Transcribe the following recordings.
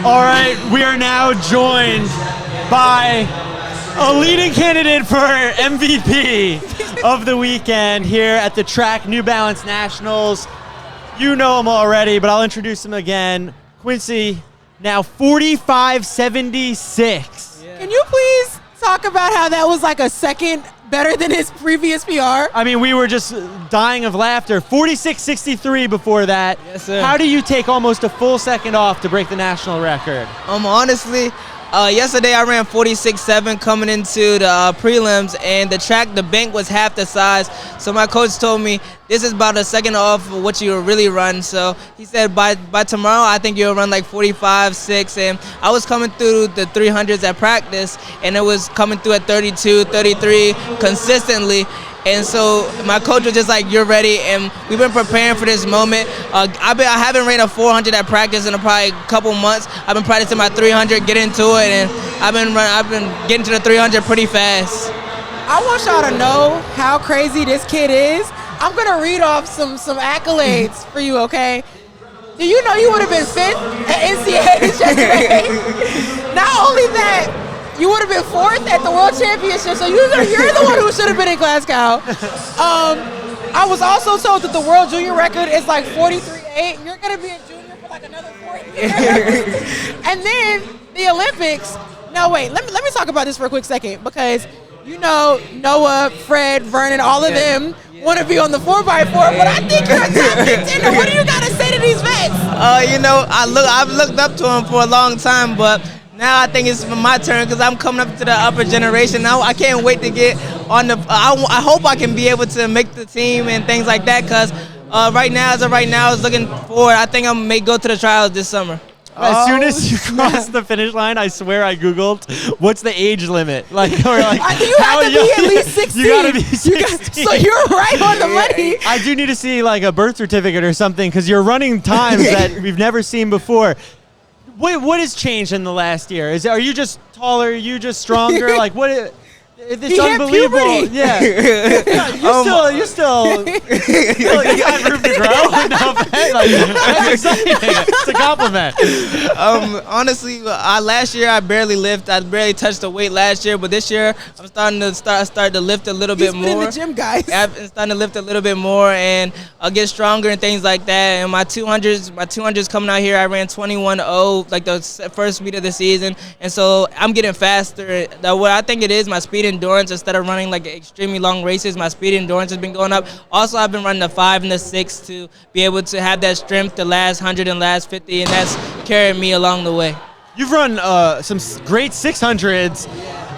All right, we are now joined by a leading candidate for MVP of the weekend here at the track New Balance Nationals. You know him already, but I'll introduce him again. Quincy, now 45.76. Yeah. Can you please talk about how that was like a second better than his previous PR? I mean, we were just dying of laughter. 46.63 before that. Yes, sir. How do you take almost a full second off to break the national record? Honestly, yesterday I ran 46.7 coming into the prelims, and the bank was half the size. So my coach told me this is about a second off of what you really run. So he said by tomorrow I think you'll run like 45.6, and I was coming through the 300s at practice, and it was coming through at 32, 33 consistently. And so my coach was just like, "You're ready," and we've been preparing for this moment. I haven't ran a 400 at practice in probably a couple months. I've been practicing my 300, getting into it, and I've been getting to the 300 pretty fast. I want y'all to know how crazy this kid is. I'm gonna read off some accolades for you, okay? Do you know you would have been 5th at NCAAs yesterday? Not only that, you would have been 4th at the World Championship, so you're the one who should have been in Glasgow. I was also told that the World Junior record is like 43.8. You're going to be a junior for like another 4 years. And then the Olympics. No, wait, let me talk about this for a quick second, because you know Noah, Fred, Vernon, all of them want to be on the 4x4, but I think you're a top contender. What do you got to say to these vets? I've looked up to him for a long time, but now I think it's my turn because I'm coming up to the upper generation. Now I can't wait to get on the. I hope I can be able to make the team and things like that, because right now, is looking forward. I think I may go to the trials this summer. As soon as you cross the finish line, I swear I Googled, what's the age limit? You have to be at least 16. You got to be 16. So you're right on the money. I do need to see like a birth certificate or something, because you're running times that we've never seen before. What has changed in the last year? Are you just taller? Are you just stronger? Like what? It's unbelievable. Yeah. You still you got room to grow. No, that's exciting. It's a compliment. Honestly, last year I barely lift. I barely touched the weight last year, but this year I'm starting to lift a little bit more. He's been in the gym, guys. I'm starting to lift a little bit more, and I'll get stronger and things like that. And my 200s coming out here, I ran 21.0 like the first meet of the season, and so I'm getting faster. What I think it is, my speed endurance, instead of running like extremely long races, my speed endurance has been going up. Also, I've been running the 5 and the 6 to be able to have that strength the last 100 and last 50, and that's carried me along the way. You've run some great 600s.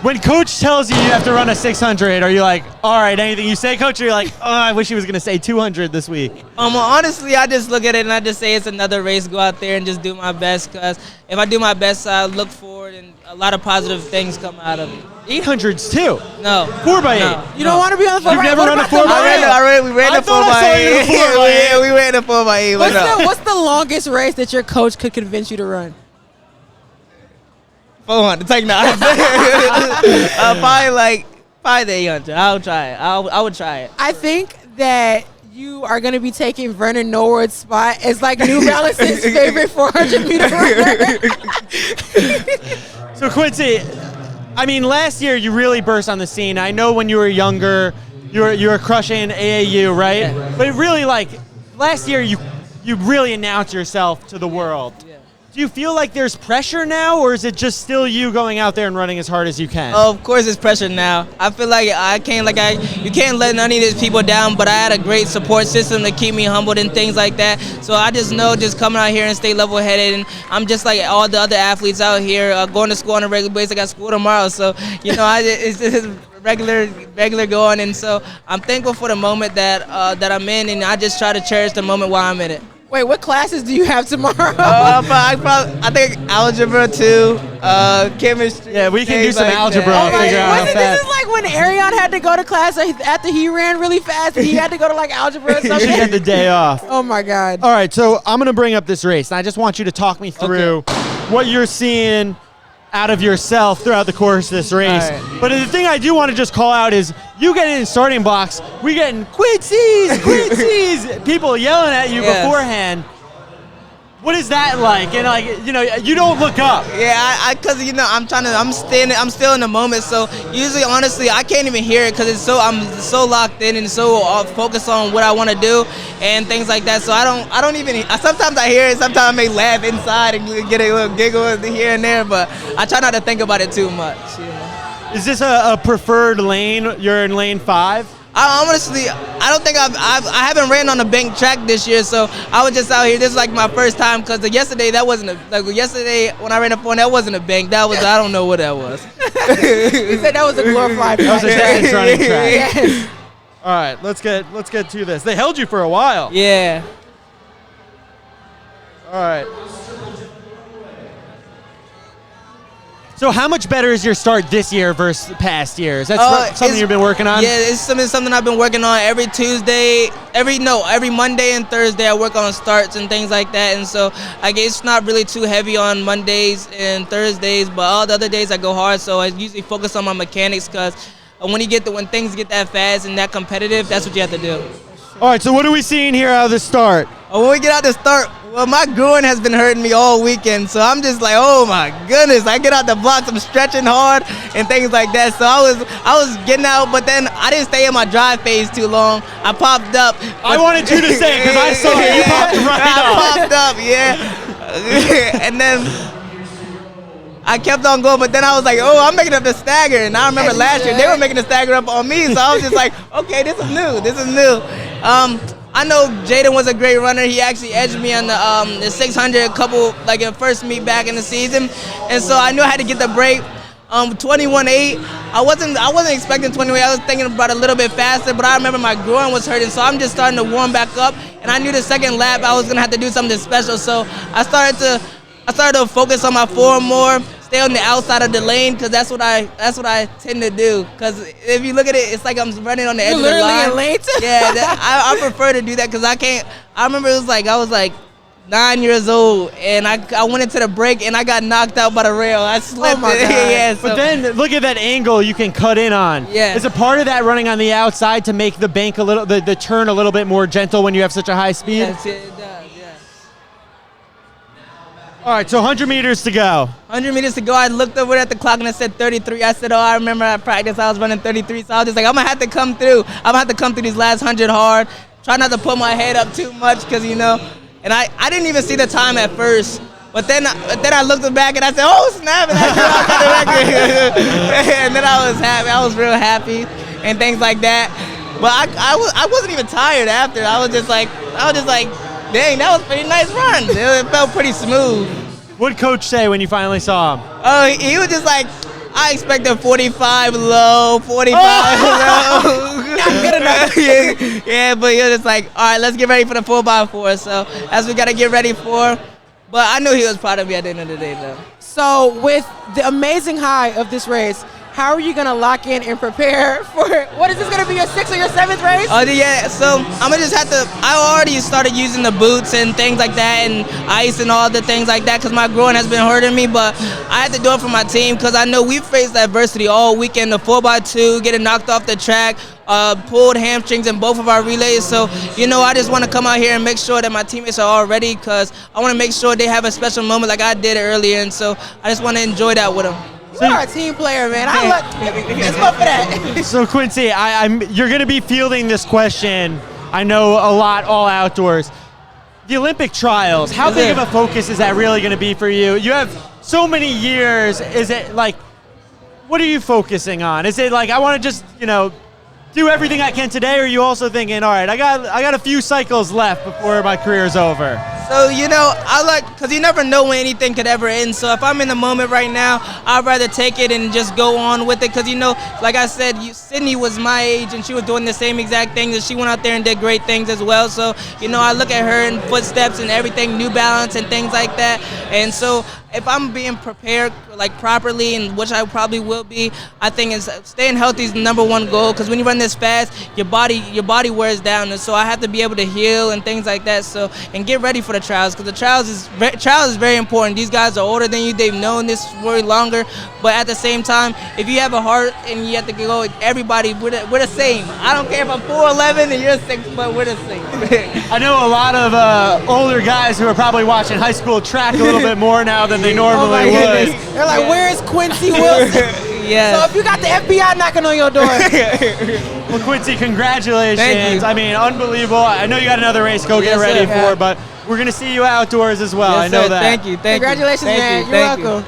When coach tells you you have to run a 600, are you like, all right, anything you say, coach? Or you're like, oh, I wish he was going to say 200 this week? Honestly, I just look at it and I just say it's another race. Go out there and just do my best, because if I do my best, I look forward and a lot of positive things come out of it. 800s too? No. 4x8? No. You don't want to be on the 4x8? You've never run a 4x8? We ran the 4x8. Yeah, we ran the 4x8. What's the longest race that your coach could convince you to run? 400. Take that. Probably the 800. I'll try it. I would try it. I think that you are going to be taking Vernon Norwood's spot as like New Balance's favorite 400-meter runner. So Quincy, I mean, last year you really burst on the scene. I know when you were younger, you were crushing AAU, right? Yeah. But it really, last year you really announced yourself to the world. Yeah. Do you feel like there's pressure now, or is it just still you going out there and running as hard as you can? Oh, of course, it's pressure now. I feel like you can't let none of these people down, but I had a great support system to keep me humbled and things like that. So I just know just coming out here and stay level-headed, and I'm just like all the other athletes out here going to school on a regular basis. I got school tomorrow, so, it's just regular going, and so I'm thankful for the moment that I'm in, and I just try to cherish the moment while I'm in it. Wait, what classes do you have tomorrow? I think algebra 2, chemistry. Yeah, we can do some algebra. This is like when Arion had to go to class after he ran really fast and he had to go to like algebra or something. He had the day off. Oh my God. All right, so I'm going to bring up this race, and I just want you to talk me through what you're seeing out of yourself throughout the course of this race. Right. But the thing I do want to just call out is you getting in starting blocks, we getting Quincy's, people yelling at you beforehand. What is that like? And like, you know, you don't look up. Yeah, cause you know I'm still in the moment. So usually, honestly, I can't even hear it because I'm so locked in and so focused on what I want to do and things like that. So I don't even. Sometimes I hear it. Sometimes I may laugh inside and get a little giggle here and there. But I try not to think about it too much. You know? Is this a preferred lane? You're in lane 5. Honestly, I don't think I haven't ran on a bank track this year, so I was just out here. This is like my first time because yesterday yesterday when I ran up on that wasn't a bank. That was I don't know what that was. He said that was a glorified. That was a dance running track. Yes. All right, let's get to this. They held you for a while. Yeah. All right. So how much better is your start this year versus past years? That's something you've been working on? Yeah, it's something I've been working on every Monday and Thursday. I work on starts and things like that. And so I guess it's not really too heavy on Mondays and Thursdays, but all the other days I go hard. So I usually focus on my mechanics because when things get that fast and that competitive, that's what you have to do. All right, so what are we seeing here out of the start? When we get out the start, well, my groin has been hurting me all weekend, so I'm just like, oh my goodness! I get out the blocks, I'm stretching hard and things like that. So I was getting out, but then I didn't stay in my drive phase too long. I popped up. I wanted you to say because I saw it. You popped right up. I popped up, yeah. And then I kept on going, but then I was like, oh, I'm making up the stagger. And I remember last year they were making the stagger up on me, so I was just like, okay, this is new. I know Jaden was a great runner. He actually edged me on the 600 in first meet back in the season, and so I knew I had to get the break. 21.8. I wasn't expecting 28. I was thinking about a little bit faster, but I remember my groin was hurting, so I'm just starting to warm back up. And I knew the second lap I was gonna have to do something special, so I started to focus on my form more. Stay on the outside of the lane because that's what I tend to do. Because if you look at it, it's like I'm running on the edge of the line. You're literally in lane 2? Yeah, I prefer to do that because I can't. I remember it was like I was like 9 years old and I went into the break and I got knocked out by the rail. I slipped. Oh my God. Yeah, But then look at that angle you can cut in on. Yeah. Is a part of that running on the outside to make the bank the turn a little bit more gentle when you have such a high speed? Yes, it does. Yeah. All right, so 100 meters to go. 100 meters to go. I looked over at the clock and it said 33. I said, oh, I remember at practice I was running 33. So I was just like, I'm going to have to come through. I'm going to have to come through these last 100 hard. Try not to put my head up too much because, you know, and I didn't even see the time at first. But then I looked back and I said, oh, snap. And I threw out the record. And then I was happy. I was real happy and things like that. But I wasn't even tired after. I was just like, dang, that was a pretty nice run. It felt pretty smooth. What did Coach say when you finally saw him? Oh, he was just like, I expected 45 low, 45 low. Not good enough. Yeah, but he was just like, all right, let's get ready for the 4x4. So that's what we got to get ready for. But I knew he was proud of me at the end of the day, though. So with the amazing high of this race, how are you going to lock in and prepare for, what is this going to be, your 6th or your 7th race? Oh, yeah, so I'm going to just have to, I already started using the boots and things like that and ice and all the things like that because my groin has been hurting me, but I had to do it for my team because I know we've faced adversity all weekend, the 4x2, getting knocked off the track, pulled hamstrings in both of our relays. So, you know, I just want to come out here and make sure that my teammates are all ready because I want to make sure they have a special moment like I did earlier, and so I just want to enjoy that with them. You are a team player, man. Let's go for that. So Quincy, you're going to be fielding this question, I know, a lot all outdoors. The Olympic trials, how big of a focus is that really going to be for you? You have so many years. Is it like, what are you focusing on? Is it like, I want to just, you know, do everything I can today, or are you also thinking, all right, I got a few cycles left before my career's over? So, you know, because you never know when anything could ever end. So if I'm in the moment right now, I'd rather take it and just go on with it. Because, you know, like I said, Sydney was my age and she was doing the same exact things, and she went out there and did great things as well. So, you know, I look at her and footsteps and everything, New Balance and things like that. And so if I'm being prepared like properly, and which I probably will be, I think is staying healthy is the number one goal. Because when you run this fast, your body wears down, and so I have to be able to heal and things like that. So, and get ready for the the trials, because the trials is very important. These guys are older than you. They've known this for longer. But at the same time, if you have a heart and you have to go, everybody, we're the same. I don't care if I'm 4'11" and you're 6 foot, we're the same. I know a lot of older guys who are probably watching high school track a little bit more now than they normally would. They're like, where is Quincy Wilson? Yeah. So if you got the FBI knocking on your door. Well, Quincy, congratulations. Thank you. I mean, unbelievable. I know you got another race to go get Yes, ready sir. for, but we're going to see you outdoors as well. Yes, I know sir. that. Thank you. Congratulations, man. You're welcome.